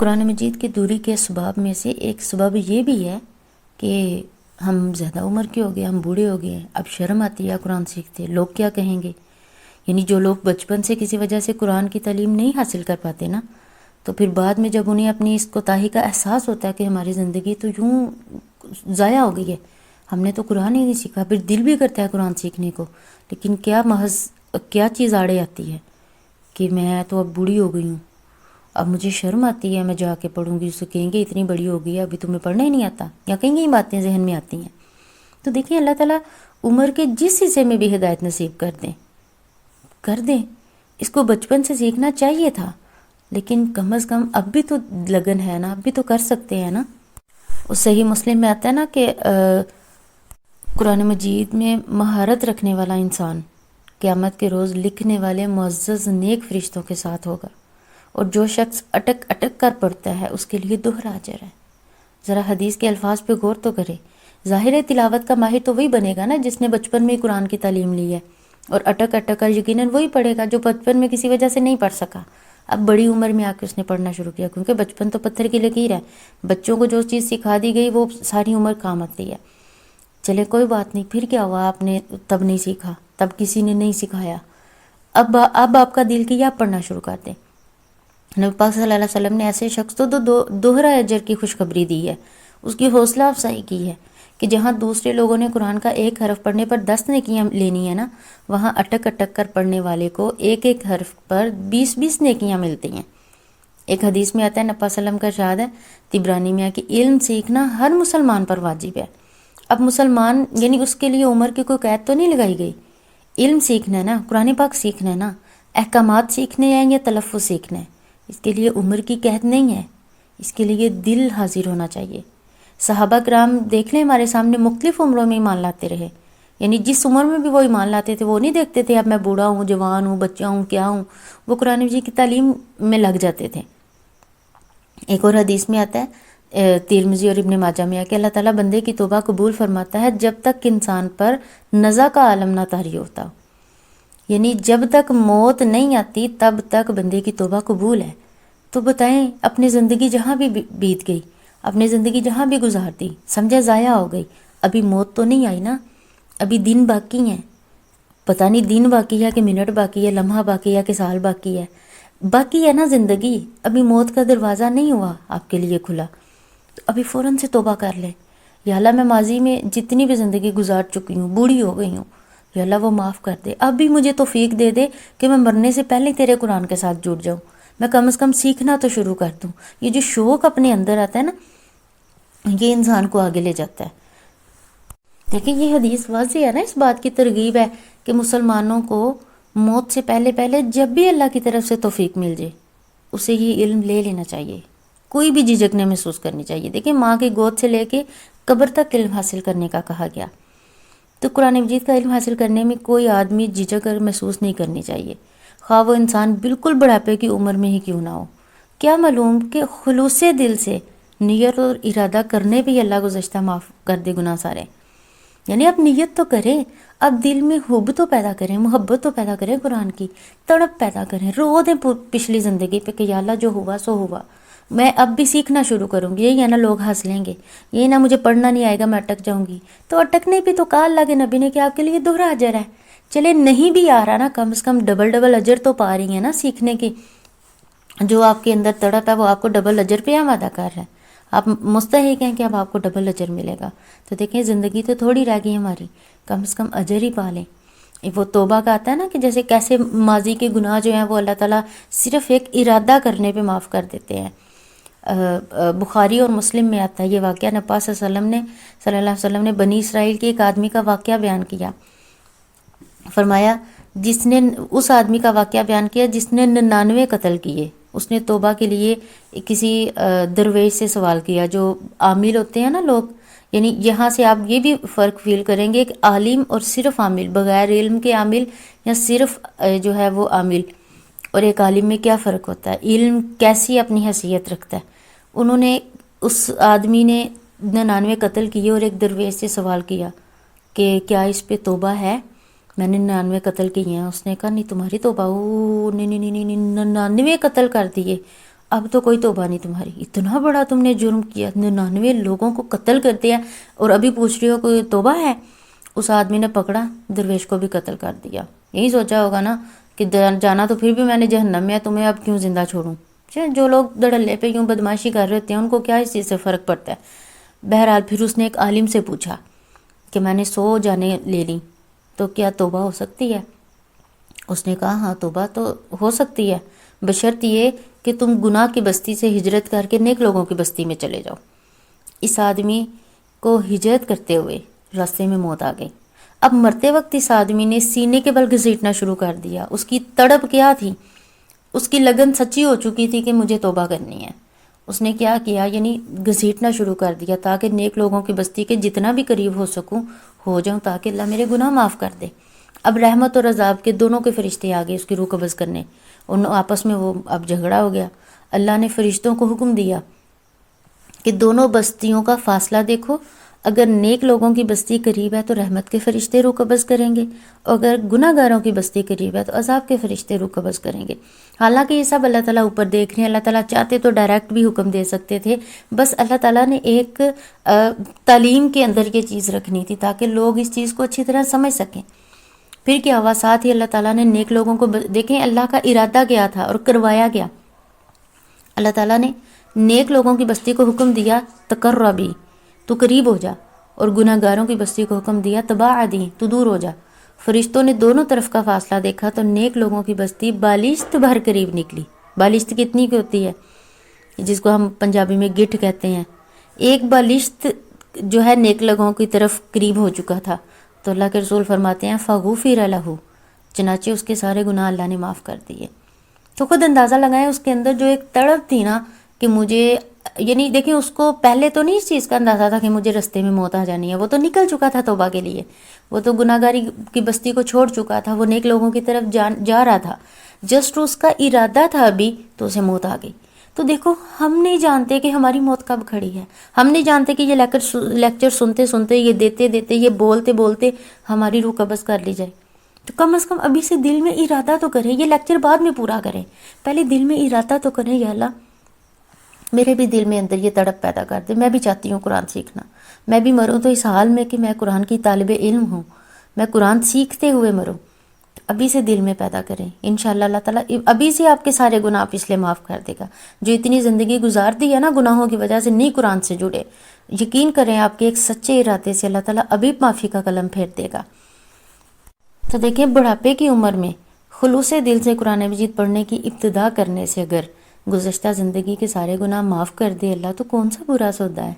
قرآن مجید کی دوری کے اسباب میں سے ایک سبب یہ بھی ہے کہ ہم زیادہ عمر کے ہو گئے، ہم بوڑھے ہو گئے ہیں، اب شرم آتی ہے قرآن سیکھتے، لوگ کیا کہیں گے؟ یعنی جو لوگ بچپن سے کسی وجہ سے قرآن کی تعلیم نہیں حاصل کر پاتے نا، تو پھر بعد میں جب انہیں اپنی اس کوتاہی کا احساس ہوتا ہے کہ ہماری زندگی تو یوں ضائع ہو گئی ہے، ہم نے تو قرآن ہی نہیں سیکھا، پھر دل بھی کرتا ہے قرآن سیکھنے کو، لیکن کیا چیز آڑے آتی ہے کہ میں تو اب بوڑھی ہو گئی ہوں، اب مجھے شرم آتی ہے، میں جا کے پڑھوں گی، اسے کہیں گے اتنی بڑی ہو گئی ہے ابھی تمہیں پڑھنا ہی نہیں آتا، یا کہیں گے یہ باتیں ذہن میں آتی ہیں۔ تو دیکھیں اللہ تعالیٰ عمر کے جس حصے میں بھی ہدایت نصیب کر دیں، اس کو بچپن سے سیکھنا چاہیے تھا، لیکن کم از کم اب بھی تو لگن ہے نا، اب بھی تو کر سکتے ہیں نا۔ اس صحیح مسلم میں آتا ہے نا کہ قرآن مجید میں مہارت رکھنے والا انسان قیامت کے روز لکھنے والے معزز نیک فرشتوں کے ساتھ ہوگا، اور جو شخص اٹک اٹک کر پڑھتا ہے اس کے لیے دوہرا اجر ہے۔ ذرا حدیث کے الفاظ پہ غور تو کرے، ظاہر ہے تلاوت کا ماہر تو وہی بنے گا نا جس نے بچپن میں ہی قرآن کی تعلیم لی ہے، اور اٹک اٹک کر یقیناً وہی پڑھے گا جو بچپن میں کسی وجہ سے نہیں پڑھ سکا، اب بڑی عمر میں آ کے اس نے پڑھنا شروع کیا، کیونکہ بچپن تو پتھر کی لکیر ہے، بچوں کو جو چیز سکھا دی گئی وہ ساری عمر کام آتی ہے۔ چلے کوئی بات نہیں، پھر کیا ہوا، آپ نے تب نہیں سیکھا، تب کسی نے نہیں سکھایا، اب آپ کا دل کیا آپ پڑھنا شروع کر دیں۔ نبی پاک صلی اللہ علیہ وسلم نے ایسے شخص تو دوہرا اجر کی خوشخبری دی ہے، اس کی حوصلہ افزائی کی ہے کہ جہاں دوسرے لوگوں نے قرآن کا ایک حرف پڑھنے پر 10 نیکیاں لینی ہے نا، وہاں اٹک اٹک کر پڑھنے والے کو ایک ایک حرف پر 20 نیکیاں ملتی ہیں۔ ایک حدیث میں آتا ہے، نبی صلی اللہ علیہ وسلم کا ارشاد ہے، طبرانی میں ہے کہ علم سیکھنا ہر مسلمان پر واجب ہے۔ اب مسلمان یعنی اس کے لیے عمر کی کوئی قید تو نہیں لگائی گئی، علم سیکھنا ہے نا، قرآن پاک سیکھنا ہے نا، احکامات سیکھنے ہیں یا تلفظ سیکھنا ہے، اس کے لیے عمر کی قید نہیں ہے، اس کے لیے دل حاضر ہونا چاہیے۔ صحابہ کرام دیکھ لیں ہمارے سامنے مختلف عمروں میں ایمان لاتے رہے، یعنی جس عمر میں بھی وہ ایمان لاتے تھے وہ نہیں دیکھتے تھے اب میں بوڑھا ہوں، جوان ہوں، بچہ ہوں، کیا ہوں، وہ قرآن مجید کی تعلیم میں لگ جاتے تھے۔ ایک اور حدیث میں آتا ہے ترمذی اور ابن ماجہ میں ہے کہ اللہ تعالیٰ بندے کی توبہ قبول فرماتا ہے جب تک انسان پر نزع کا عالم نہ طاری ہوتا، یعنی جب تک موت نہیں آتی تب تک بندے کی توبہ قبول ہے۔ تو بتائیں اپنی زندگی جہاں بھی بیت گئی، اپنی زندگی جہاں بھی گزار دی، سمجھے ضائع ہو گئی، ابھی موت تو نہیں آئی نا، ابھی دن باقی ہیں، پتہ نہیں دن باقی ہے کہ منٹ باقی ہے، لمحہ باقی ہے کہ سال باقی ہے نا زندگی، ابھی موت کا دروازہ نہیں ہوا آپ کے لیے کھلا، تو ابھی فوراً سے توبہ کر لیں۔ یا اللہ میں ماضی میں جتنی بھی زندگی گزار چکی ہوں، بوڑھی ہو گئی ہوں، یا اللہ وہ معاف کر دے، اب بھی مجھے توفیق دے دے کہ میں مرنے سے پہلے تیرے قرآن کے ساتھ جڑ جاؤں، میں کم از کم سیکھنا تو شروع کر دوں۔ یہ جو شوق اپنے اندر آتا ہے نا، یہ انسان کو آگے لے جاتا ہے۔ دیکھیں یہ حدیث واضح ہے نا، اس بات کی ترغیب ہے کہ مسلمانوں کو موت سے پہلے جب بھی اللہ کی طرف سے توفیق مل جائے اسے یہ علم لے لینا چاہیے، کوئی بھی جھجک نہیں محسوس کرنی چاہیے۔ دیکھیں ماں کی گود سے لے کے قبر تک علم حاصل کرنے کا کہا گیا، تو قرآن مجید کا علم حاصل کرنے میں کوئی آدمی جھجک محسوس نہیں کرنی چاہیے، خواہ وہ انسان بالکل بڑھاپے کی عمر میں ہی کیوں نہ ہو۔ کیا معلوم کہ خلوص دل سے نیت اور ارادہ کرنے پہ اللہ گزشتہ معاف کر دے گناہ سارے، یعنی اب نیت تو کریں، اب دل میں حب تو پیدا کریں، محبت تو پیدا کریں، قرآن کی تڑپ پیدا کریں، رو دیں پچھلی زندگی پہ کہ یا اللہ جو ہوا سو ہوا، میں اب بھی سیکھنا شروع کروں گی، یہی ہے نا لوگ ہنس لیں گے، یہی نہ مجھے پڑھنا نہیں آئے گا میں اٹک جاؤں گی، تو اٹکنے پہ تو کہا اللہ کے نبی نے کہ آپ کے لیے دوہرا اجر ہے۔ چلے نہیں بھی آ رہا نا، کم از کم ڈبل اجر تو پا رہی ہیں نا سیکھنے کی، جو آپ کے اندر تڑپ ہے وہ آپ کو ڈبل اجر پہ وعدہ کر رہا ہے، آپ مستحق ہیں کہ اب آپ کو ڈبل اجر ملے گا۔ تو دیکھیں زندگی تو تھوڑی رہ گئی ہماری، کم از کم اجر ہی پا لیں۔ وہ توبہ کا آتا ہے نا کہ جیسے کیسے ماضی کے گناہ جو ہیں وہ اللہ تعالیٰ صرف ایک ارادہ کرنے پہ معاف کر دیتے ہیں۔ بخاری اور مسلم میں آتا ہے یہ واقعہ، نبی پاک صلی اللہ علیہ وسلم نے بنی اسرائیل کے ایک آدمی کا واقعہ بیان کیا، فرمایا جس نے اس آدمی کا واقعہ بیان کیا جس نے 99 قتل کیے، اس نے توبہ کے لیے کسی درویش سے سوال کیا، جو عامل ہوتے ہیں نا لوگ، یعنی یہاں سے آپ یہ بھی فرق فیل کریں گے کہ عالم اور صرف عامل، بغیر علم کے عامل یا صرف جو ہے وہ عامل، اور ایک عالم میں کیا فرق ہوتا ہے، علم کیسی اپنی حیثیت رکھتا ہے۔ انہوں نے اس آدمی نے 99 قتل کیے اور ایک درویش سے سوال کیا کہ کیا اس پہ توبہ ہے، میں نے 99 قتل کیے ہیں۔ اس نے کہا نہیں تمہاری توبہ، نہیں 99 قتل کر دیے، اب تو کوئی توبہ نہیں تمہاری، اتنا بڑا تم نے جرم کیا، 99 لوگوں کو قتل کر دیا اور ابھی پوچھ رہی ہو کوئی توبہ ہے؟ اس آدمی نے پکڑا درویش کو بھی قتل کر دیا. یہی سوچا ہوگا نا کہ جانا تو پھر بھی میں نے جہنم میں ہے، تمہیں اب کیوں زندہ چھوڑوں. جو لوگ دڑلے پہ یوں بدماشی کر رہے ہوتے ہیں ان کو کیا اس چیز سے فرق پڑتا ہے. بہرحال پھر اس نے ایک عالم سے پوچھا کہ میں نے 100 جانیں لے لیں تو کیا توبہ ہو سکتی ہے؟ اس نے کہا ہاں توبہ تو ہو سکتی ہے، بشرط یہ کہ تم گناہ کی بستی سے ہجرت کر کے نیک لوگوں کی بستی میں چلے جاؤ. اس آدمی کو ہجرت کرتے ہوئے راستے میں موت آ گئی. اب مرتے وقت اس آدمی نے سینے کے بل گھسیٹنا شروع کر دیا. اس کی تڑپ کیا تھی، اس کی لگن سچی ہو چکی تھی کہ مجھے توبہ کرنی ہے. اس نے کیا کیا، یعنی گھسیٹنا شروع کر دیا تاکہ نیک لوگوں کی بستی کے جتنا بھی قریب ہو سکوں ہو جاؤں تاکہ اللہ میرے گناہ معاف کر دے. اب رحمت اور عذاب کے دونوں کے فرشتے آ گئے اس کی روح قبض کرنے. ان آپس میں وہ اب جھگڑا ہو گیا. اللہ نے فرشتوں کو حکم دیا کہ دونوں بستیوں کا فاصلہ دیکھو، اگر نیک لوگوں کی بستی قریب ہے تو رحمت کے فرشتے روح قبض کریں گے، اور اگر گناہ گاروں کی بستی قریب ہے تو عذاب کے فرشتے روح قبض کریں گے. حالانکہ یہ سب اللہ تعالیٰ اوپر دیکھ رہے ہیں. اللہ تعالیٰ چاہتے تو ڈائریکٹ بھی حکم دے سکتے تھے، بس اللہ تعالیٰ نے ایک تعلیم کے اندر یہ چیز رکھنی تھی تاکہ لوگ اس چیز کو اچھی طرح سمجھ سکیں. پھر کیا ہوا، ساتھ ہی اللہ تعالیٰ نے نیک لوگوں کو دیکھیں اللہ کا ارادہ کیا تھا اور کروایا گیا. اللہ تعالیٰ نے نیک لوگوں کی بستی کو حکم دیا تقربی، تو قریب ہو جا، اور گناہ گاروں کی بستی کو حکم دیا تباعدی، تو دور ہو جا. فرشتوں نے دونوں طرف کا فاصلہ دیکھا تو نیک لوگوں کی بستی بالشت بھر قریب نکلی. بالشت کتنی کی ہوتی ہے، جس کو ہم پنجابی میں گٹھ کہتے ہیں. ایک بالشت جو ہے نیک لوگوں کی طرف قریب ہو چکا تھا. تو اللہ کے رسول فرماتے ہیں فغفر لہ، چنانچہ اس کے سارے گناہ اللہ نے معاف کر دیے. تو خود اندازہ لگائیں اس کے اندر جو ایک تڑپ تھی نا کہ مجھے، یعنی دیکھیں اس کو پہلے تو نہیں اس چیز کا اندازہ تھا کہ مجھے رستے میں موت آ جانی ہے. وہ تو نکل چکا تھا توبہ کے لیے، وہ تو گناہ گاری کی بستی کو چھوڑ چکا تھا، وہ نیک لوگوں کی طرف جا رہا تھا. جسٹ اس کا ارادہ تھا ابھی تو اسے موت آ گئی. تو دیکھو ہم نہیں جانتے کہ ہماری موت کب کھڑی ہے، ہم نہیں جانتے کہ یہ لیکچر سنتے سنتے، یہ دیتے دیتے، یہ بولتے بولتے ہماری روح قبض کر لی جائے. تو کم از کم ابھی سے دل میں ارادہ تو کریں. یہ لیکچر بعد میں پورا کریں، پہلے دل میں ارادہ تو کریں یا اللہ میرے بھی دل میں اندر یہ تڑپ پیدا کر دے، میں بھی چاہتی ہوں قرآن سیکھنا، میں بھی مروں تو اس حال میں کہ میں قرآن کی طالب علم ہوں، میں قرآن سیکھتے ہوئے مروں. ابھی سے دل میں پیدا کریں، انشاءاللہ اللہ تعالیٰ ابھی سے آپ کے سارے گناہ پچھلے معاف کر دے گا. جو اتنی زندگی گزار دی ہے نا گناہوں کی وجہ سے نہیں قرآن سے جڑے، یقین کریں آپ کے ایک سچے ارادے سے اللہ تعالیٰ ابھی معافی کا قلم پھیر دے گا. تو دیکھیں بڑھاپے کی عمر میں خلوص دل سے قرآن مجید پڑھنے کی ابتدا کرنے سے اگر گزشتہ زندگی کے سارے گناہ معاف کر دے اللہ تو کون سا برا سودا ہے.